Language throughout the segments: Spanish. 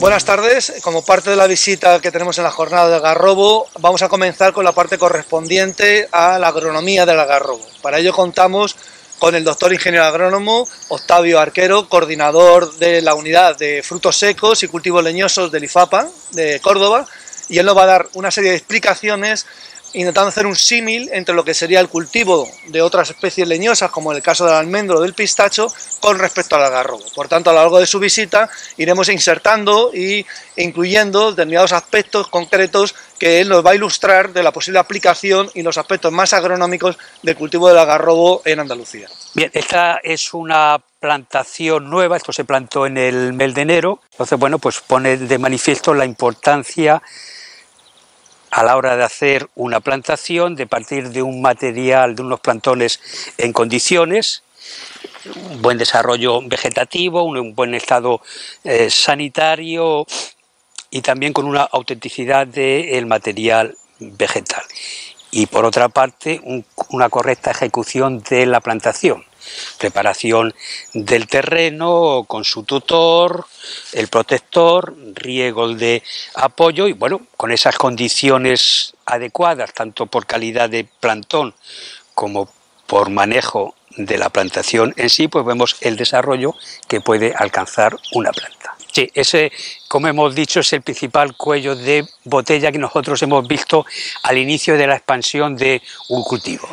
Buenas tardes, como parte de la visita que tenemos en la jornada de Algarrobo, vamos a comenzar con la parte correspondiente a la agronomía del Algarrobo. Para ello contamos con el doctor ingeniero agrónomo Octavio Arquero, coordinador de la unidad de frutos secos y cultivos leñosos del IFAPA de Córdoba, y él nos va a dar una serie de explicaciones intentando hacer un símil entre lo que sería el cultivo de otras especies leñosas, como en el caso del almendro o del pistacho, con respecto al algarrobo. Por tanto, a lo largo de su visita iremos insertando e incluyendo determinados aspectos concretos que él nos va a ilustrar de la posible aplicación y los aspectos más agronómicos del cultivo del algarrobo en Andalucía. Bien, esta es una plantación nueva, esto se plantó en el mes de enero, entonces bueno, pues pone de manifiesto la importancia a la hora de hacer una plantación, de partir de un material, de unos plantones en condiciones, un buen desarrollo vegetativo, un buen estado sanitario y también con una autenticidad del material vegetal. Y por otra parte, una correcta ejecución de la plantación. Preparación del terreno con su tutor, el protector, riego de apoyo y bueno, con esas condiciones adecuadas, tanto por calidad de plantón como por manejo de la plantación en sí, pues vemos el desarrollo que puede alcanzar una planta. Sí, ese, como hemos dicho, es el principal cuello de botella que nosotros hemos visto al inicio de la expansión de un cultivo.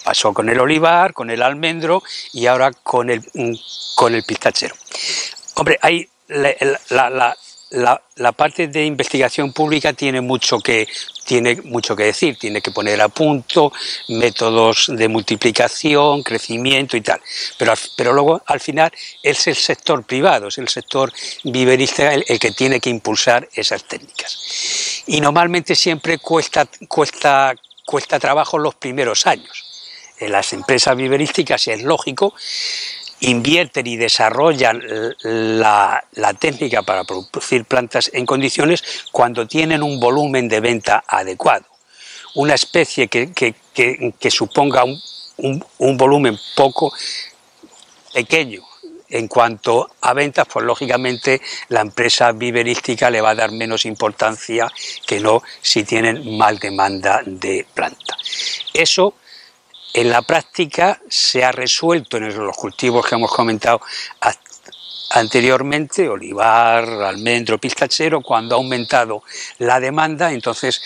Pasó con el olivar, con el almendro y ahora con el pistachero. Hombre, hay la parte de investigación pública tiene mucho que decir, tiene que poner a punto métodos de multiplicación, crecimiento y tal. Pero luego, al final, es el sector privado, es el sector viverista el que tiene que impulsar esas técnicas. Y normalmente siempre cuesta trabajo los primeros años. En las empresas viverísticas, es lógico, invierten y desarrollan la técnica para producir plantas en condiciones cuando tienen un volumen de venta adecuado. Una especie que suponga un volumen poco pequeño en cuanto a ventas, pues lógicamente la empresa viverística le va a dar menos importancia que no si tienen más demanda de planta. Eso en la práctica se ha resuelto en los cultivos que hemos comentado anteriormente, olivar, almendro, pistachero. Cuando ha aumentado la demanda, entonces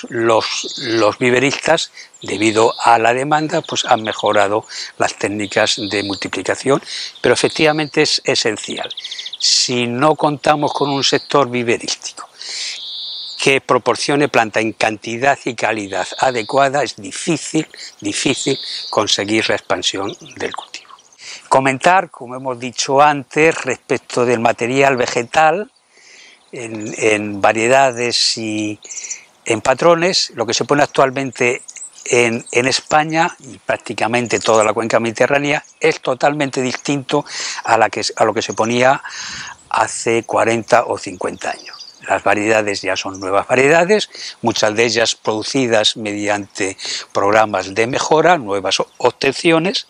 los viveristas, debido a la demanda, pues han mejorado las técnicas de multiplicación, pero efectivamente es esencial. Si no contamos con un sector viverístico que proporcione planta en cantidad y calidad adecuada, es difícil conseguir la expansión del cultivo. Comentar, como hemos dicho antes, respecto del material vegetal en variedades y en patrones. Lo que se pone actualmente en España y prácticamente toda la cuenca mediterránea es totalmente distinto a lo que se ponía hace 40 o 50 años. Las variedades ya son nuevas variedades, muchas de ellas producidas mediante programas de mejora, nuevas obtenciones,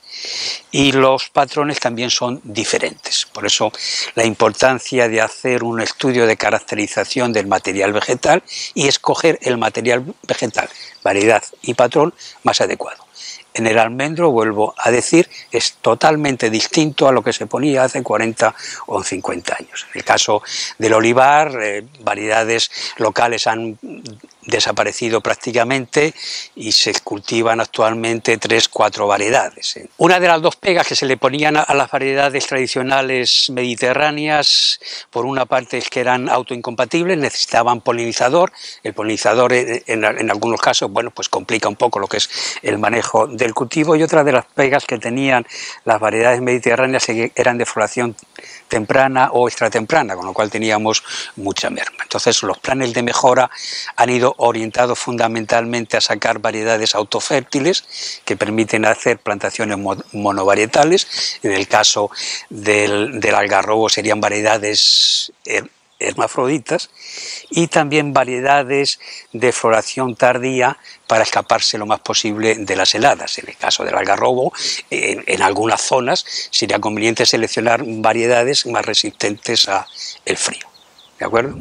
y los patrones también son diferentes. Por eso la importancia de hacer un estudio de caracterización del material vegetal y escoger el material vegetal, variedad y patrón más adecuado. En el almendro, vuelvo a decir, es totalmente distinto a lo que se ponía hace 40 o 50 años. En el caso del olivar, variedades locales han desaparecido prácticamente y se cultivan actualmente 3-4 variedades. Una de las dos pegas que se le ponían a las variedades tradicionales mediterráneas, por una parte es que eran autoincompatibles, necesitaban polinizador. El polinizador en algunos casos, bueno, pues complica un poco lo que es el manejo del cultivo, y otra de las pegas que tenían las variedades mediterráneas eran de floración temprana o extratemprana, con lo cual teníamos mucha merma. Entonces los planes de mejora han ido orientados fundamentalmente a sacar variedades autofértiles que permiten hacer plantaciones monovarietales. En el caso del algarrobo serían variedades hermafroditas, y también variedades de floración tardía para escaparse lo más posible de las heladas. En el caso del algarrobo, en algunas zonas sería conveniente seleccionar variedades más resistentes al frío. ¿De acuerdo?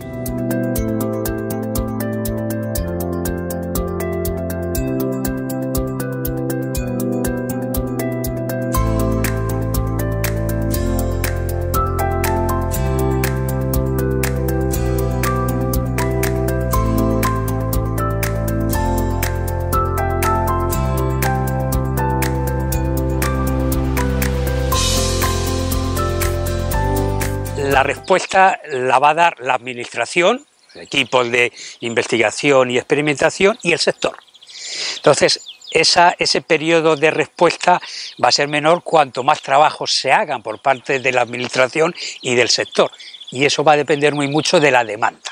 La respuesta la va a dar la administración, equipos de investigación y experimentación y el sector. Entonces, ese periodo de respuesta va a ser menor cuanto más trabajos se hagan por parte de la administración y del sector. Y eso va a depender muy mucho de la demanda.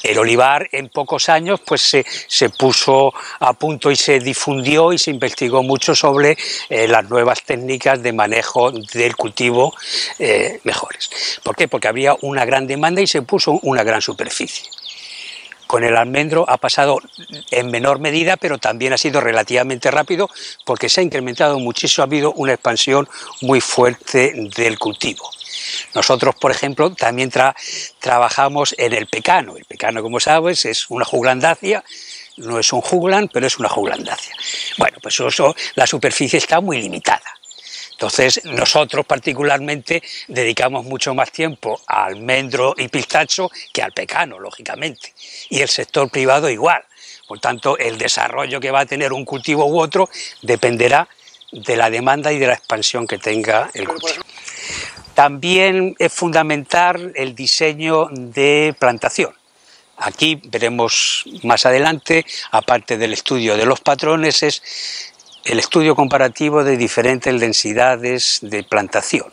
El olivar en pocos años pues se puso a punto y se difundió y se investigó mucho sobre las nuevas técnicas de manejo del cultivo mejores. ¿Por qué? Porque había una gran demanda y se puso una gran superficie. Con el almendro ha pasado en menor medida, pero también ha sido relativamente rápido porque se ha incrementado muchísimo, ha habido una expansión muy fuerte del cultivo. Nosotros, por ejemplo, también trabajamos en el pecano. El pecano, como sabes, es una juglandácea, no es un juglan, pero es una juglandácea. Bueno, pues eso, la superficie está muy limitada. Entonces, nosotros particularmente dedicamos mucho más tiempo a almendro y pistacho que al pecano, lógicamente. Y el sector privado igual. Por tanto, el desarrollo que va a tener un cultivo u otro dependerá de la demanda y de la expansión que tenga el cultivo. También es fundamental el diseño de plantación. Aquí veremos más adelante, aparte del estudio de los patrones, es el estudio comparativo de diferentes densidades de plantación.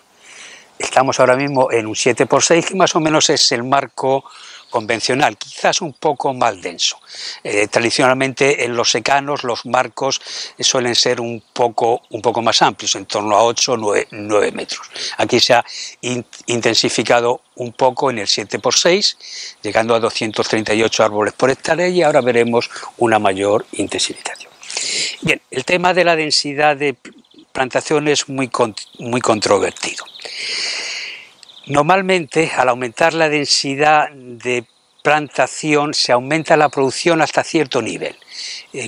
Estamos ahora mismo en un 7×6, que más o menos es el marco convencional, quizás un poco más denso. Tradicionalmente en los secanos los marcos suelen ser un poco más amplios, en torno a 8 o 9 metros. Aquí se ha intensificado un poco en el 7×6, llegando a 238 árboles por hectárea, y ahora veremos una mayor intensificación. Bien, el tema de la densidad de plantación es muy controvertido. Normalmente, al aumentar la densidad de plantación, se aumenta la producción hasta cierto nivel.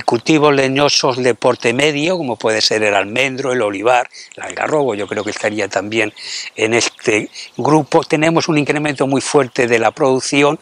Cultivos leñosos de porte medio, como puede ser el almendro, el olivar, el algarrobo, yo creo que estaría también en este grupo, tenemos un incremento muy fuerte de la producción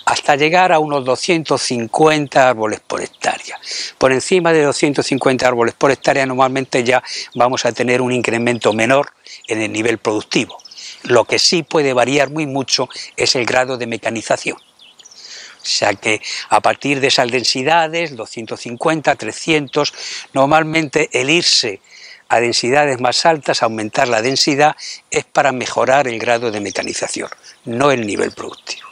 hasta llegar a unos 250 árboles por hectárea. Por encima de 250 árboles por hectárea normalmente ya vamos a tener un incremento menor en el nivel productivo. Lo que sí puede variar muy mucho es el grado de mecanización. O sea que a partir de esas densidades, 250, 300, normalmente el irse a densidades más altas, aumentar la densidad, es para mejorar el grado de mecanización, no el nivel productivo.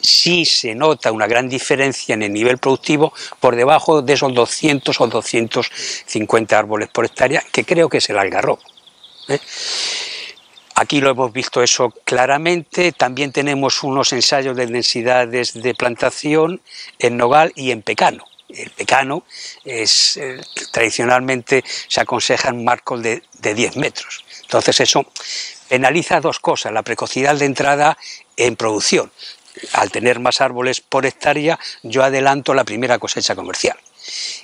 Sí se nota una gran diferencia en el nivel productivo por debajo de esos 200 o 250 árboles por hectárea, que creo que es el algarrobo. Aquí lo hemos visto eso claramente. También tenemos unos ensayos de densidades de plantación en nogal y en pecano. El pecano es tradicionalmente se aconseja en marcos de 10 metros. Entonces eso penaliza dos cosas: la precocidad de entrada en producción. Al tener más árboles por hectárea, yo adelanto la primera cosecha comercial.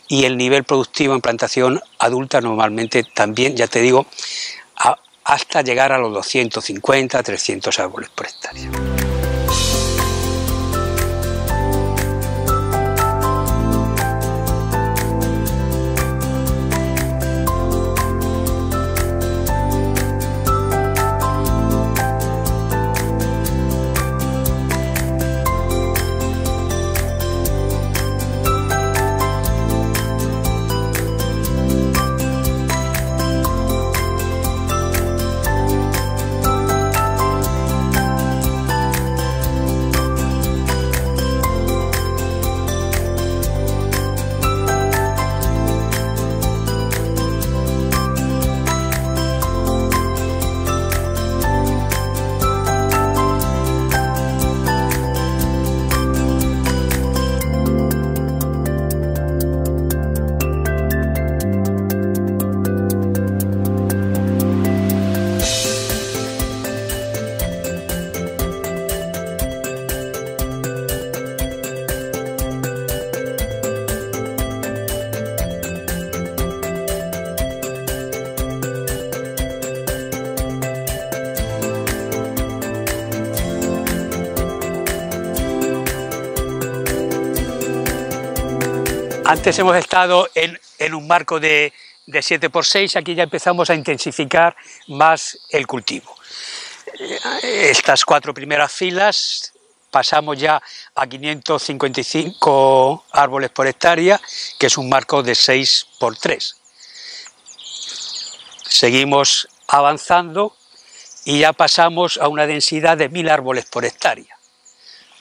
Y el nivel productivo en plantación adulta normalmente también, ya te digo, hasta llegar a los 250, 300 árboles por hectárea. Antes hemos estado en un marco de 7×6, aquí ya empezamos a intensificar más el cultivo. Estas 4 primeras filas pasamos ya a 555 árboles por hectárea, que es un marco de 6×3. Seguimos avanzando y ya pasamos a una densidad de 1000 árboles por hectárea.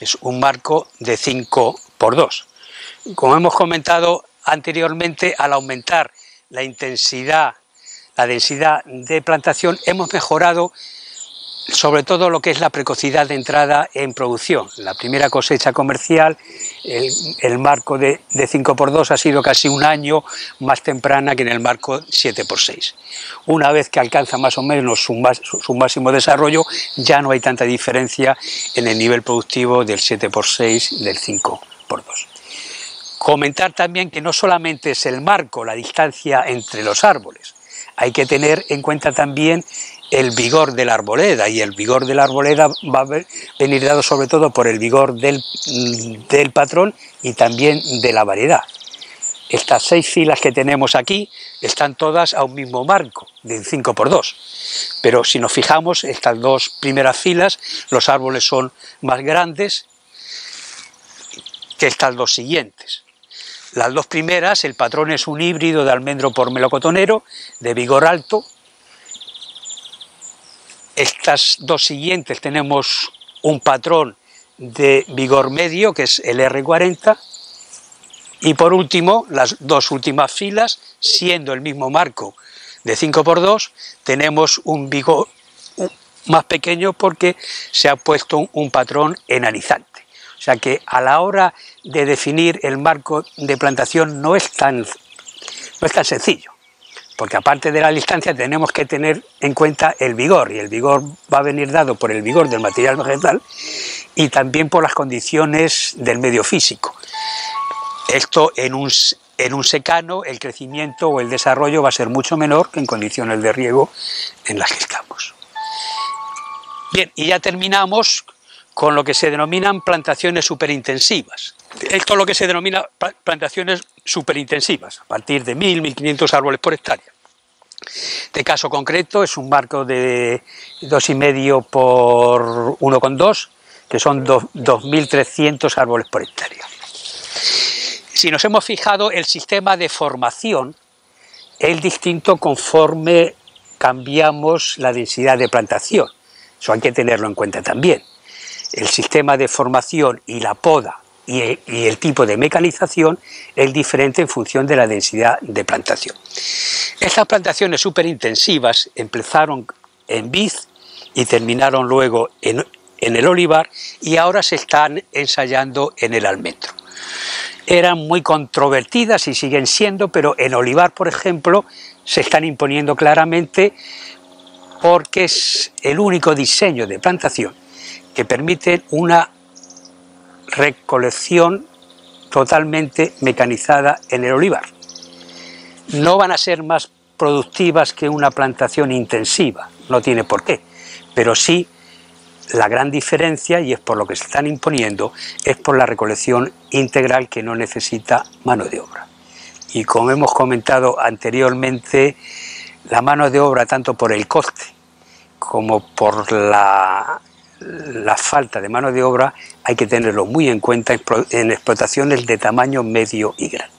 Es un marco de 5×2. Como hemos comentado anteriormente, al aumentar la densidad de plantación, hemos mejorado sobre todo lo que es la precocidad de entrada en producción. La primera cosecha comercial, el marco de 5×2 ha sido casi un año más temprana que en el marco 7×6. Una vez que alcanza más o menos su máximo desarrollo, ya no hay tanta diferencia en el nivel productivo del 7×6 del 5×2. Comentar también que no solamente es el marco, la distancia entre los árboles, hay que tener en cuenta también el vigor de la arboleda, y el vigor de la arboleda va a venir dado sobre todo por el vigor del patrón y también de la variedad. Estas 6 filas que tenemos aquí están todas a un mismo marco, de 5×2, pero si nos fijamos, estas 2 primeras filas, los árboles son más grandes que estas 2 siguientes. Las 2 primeras, el patrón es un híbrido de almendro por melocotonero, de vigor alto. Estas 2 siguientes tenemos un patrón de vigor medio, que es el R40. Y por último, las 2 últimas filas, siendo el mismo marco de 5×2, tenemos un vigor más pequeño porque se ha puesto un patrón enalizante. O sea que a la hora de definir el marco de plantación no es tan sencillo, porque aparte de la distancia tenemos que tener en cuenta el vigor, y el vigor va a venir dado por el vigor del material vegetal y también por las condiciones del medio físico. Esto en un secano, el crecimiento o el desarrollo va a ser mucho menor que en condiciones de riego en las que estamos. Bien, y ya terminamos con lo que se denominan plantaciones superintensivas. Esto es lo que se denomina plantaciones superintensivas, a partir de 1000, 1500 árboles por hectárea. Este caso concreto es un marco de 2,5 por 1,2, que son 2300 árboles por hectárea. Si nos hemos fijado, el sistema de formación es distinto conforme cambiamos la densidad de plantación. Eso hay que tenerlo en cuenta también. El sistema de formación y la poda y el tipo de mecanización es diferente en función de la densidad de plantación. Estas plantaciones superintensivas empezaron en vid y terminaron luego en el olivar, y ahora se están ensayando en el almendro. Eran muy controvertidas y siguen siendo, pero en olivar, por ejemplo, se están imponiendo claramente porque es el único diseño de plantación que permite una recolección totalmente mecanizada en el olivar. No van a ser más productivas que una plantación intensiva, no tiene por qué, pero sí la gran diferencia, y es por lo que se están imponiendo, es por la recolección integral, que no necesita mano de obra. Y como hemos comentado anteriormente, la mano de obra, tanto por el coste como por la falta de mano de obra, hay que tenerlo muy en cuenta en explotaciones de tamaño medio y grande.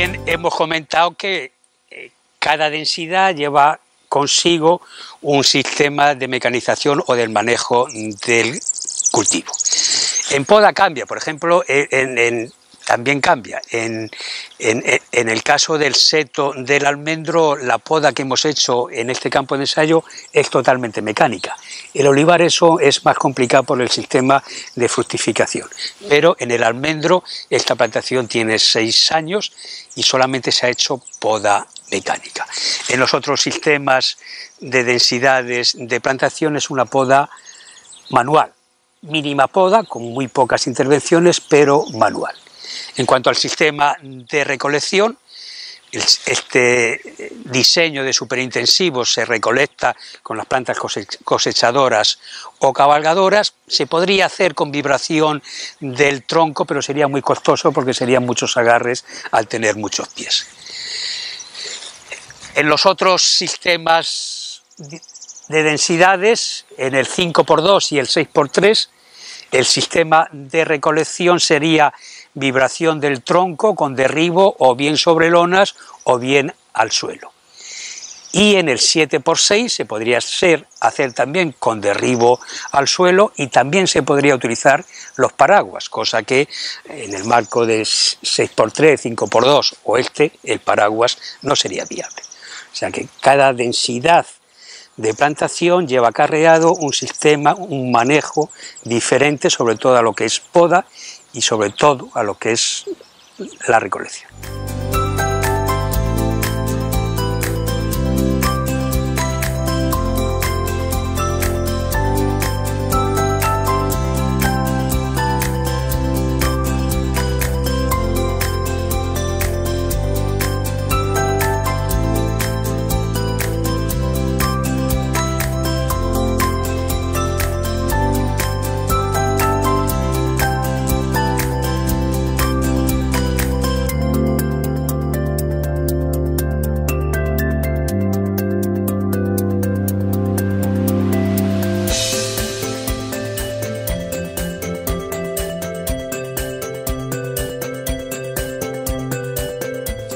También hemos comentado que cada densidad lleva consigo un sistema de mecanización o del manejo del cultivo. En poda cambia, por ejemplo, también cambia. En el caso del seto del almendro, la poda que hemos hecho en este campo de ensayo es totalmente mecánica. El olivar eso es más complicado por el sistema de fructificación. Pero en el almendro esta plantación tiene 6 años y solamente se ha hecho poda mecánica. En los otros sistemas de densidades de plantación es una poda manual. Mínima poda, con muy pocas intervenciones, pero manual. En cuanto al sistema de recolección, este diseño de superintensivos se recolecta con las plantas cosechadoras o cabalgadoras. Se podría hacer con vibración del tronco, pero sería muy costoso porque serían muchos agarres al tener muchos pies. En los otros sistemas de densidades, en el 5×2 y el 6×3, el sistema de recolección sería vibración del tronco con derribo o bien sobre lonas o bien al suelo. Y en el 7×6 se podría hacer también con derribo al suelo y también se podría utilizar los paraguas, cosa que en el marco de 6×3, 5×2 o el paraguas no sería viable. O sea que cada densidad de plantación lleva acarreado un sistema, un manejo diferente, sobre todo a lo que es poda y sobre todo a lo que es la recolección.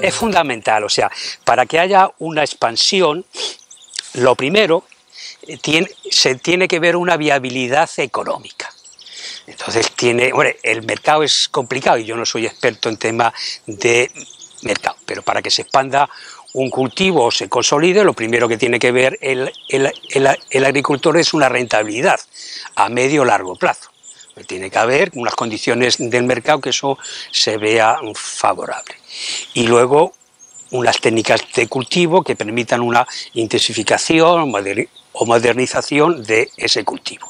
Es fundamental, o sea, para que haya una expansión, lo primero, se tiene que ver una viabilidad económica. Entonces el mercado es complicado y yo no soy experto en tema de mercado, pero para que se expanda un cultivo o se consolide, lo primero que tiene que ver el agricultor es una rentabilidad a medio o largo plazo. Tiene que haber unas condiciones del mercado que eso se vea favorable. Y luego unas técnicas de cultivo que permitan una intensificación o modernización de ese cultivo.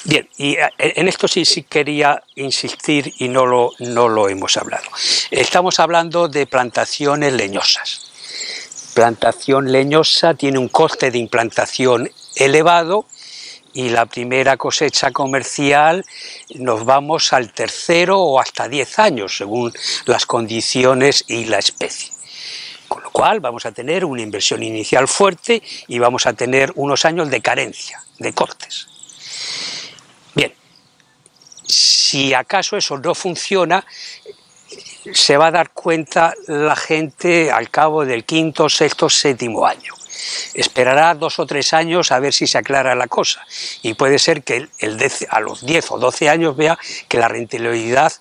Bien, y en esto sí quería insistir y no lo hemos hablado. Estamos hablando de plantaciones leñosas. Plantación leñosa tiene un coste de implantación elevado y la primera cosecha comercial nos vamos al tercero o hasta 10 años, según las condiciones y la especie. Con lo cual vamos a tener una inversión inicial fuerte y vamos a tener unos años de carencia, de cortes. Bien, si acaso eso no funciona, se va a dar cuenta la gente al cabo del 5º, 6º, 7º año. Esperará 2 o 3 años a ver si se aclara la cosa y puede ser que a los 10 o 12 años vea que la rentabilidad,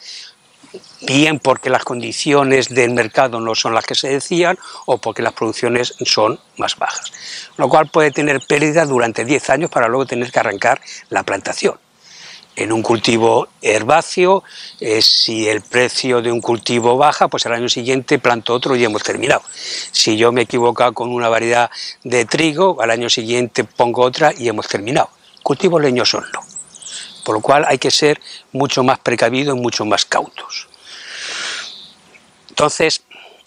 bien porque las condiciones del mercado no son las que se decían o porque las producciones son más bajas, lo cual puede tener pérdida durante 10 años para luego tener que arrancar la plantación. En un cultivo herbáceo, si el precio de un cultivo baja, pues al año siguiente planto otro y hemos terminado. Si yo me he equivocado con una variedad de trigo, al año siguiente pongo otra y hemos terminado. Cultivos leñosos no. Por lo cual hay que ser mucho más precavidos y mucho más cautos. Entonces,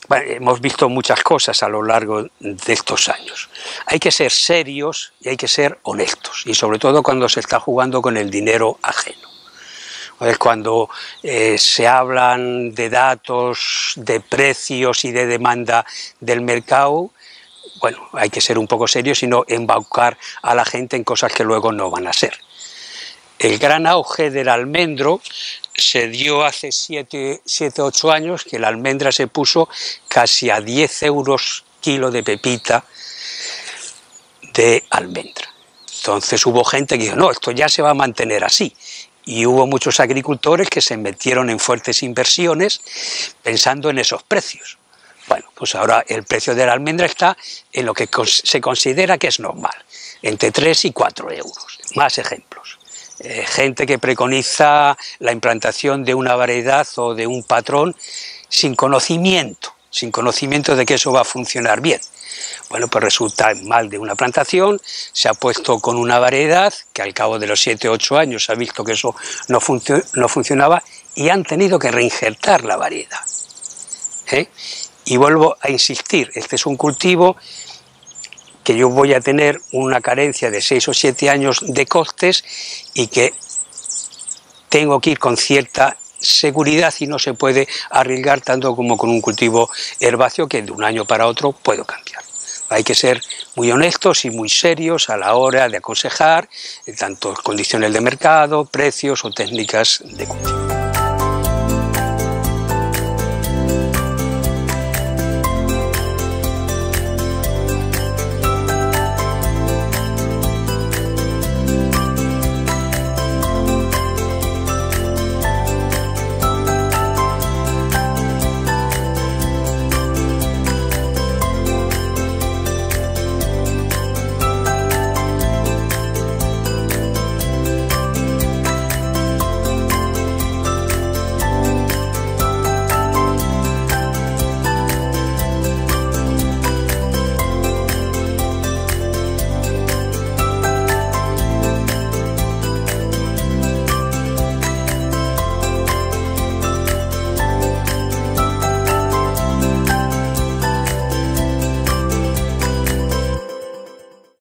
bueno, hemos visto muchas cosas a lo largo de estos años. Hay que ser serios y hay que ser honestos, y sobre todo cuando se está jugando con el dinero ajeno. Cuando se hablan de datos, de precios y de demanda del mercado, bueno, hay que ser un poco serios y no embaucar a la gente en cosas que luego no van a ser. El gran auge del almendro se dio hace 7 o 8 años que la almendra se puso casi a 10 euros kilo de pepita de almendra. Entonces hubo gente que dijo, no, esto ya se va a mantener así. Y hubo muchos agricultores que se metieron en fuertes inversiones pensando en esos precios. Bueno, pues ahora el precio de la almendra está en lo que se considera que es normal, entre 3 y 4 euros. Más ejemplos. Gente que preconiza la implantación de una variedad o de un patrón sin conocimiento de que eso va a funcionar bien. Bueno, pues resulta mal de una plantación, se ha puesto con una variedad que al cabo de los 7 o 8 años se ha visto que eso no funcionaba y han tenido que reinjertar la variedad. Y vuelvo a insistir, este es un cultivo que yo voy a tener una carencia de 6 o 7 años de costes y que tengo que ir con cierta seguridad y no se puede arriesgar tanto como con un cultivo herbáceo que de un año para otro puedo cambiar. Hay que ser muy honestos y muy serios a la hora de aconsejar tanto condiciones de mercado, precios o técnicas de cultivo.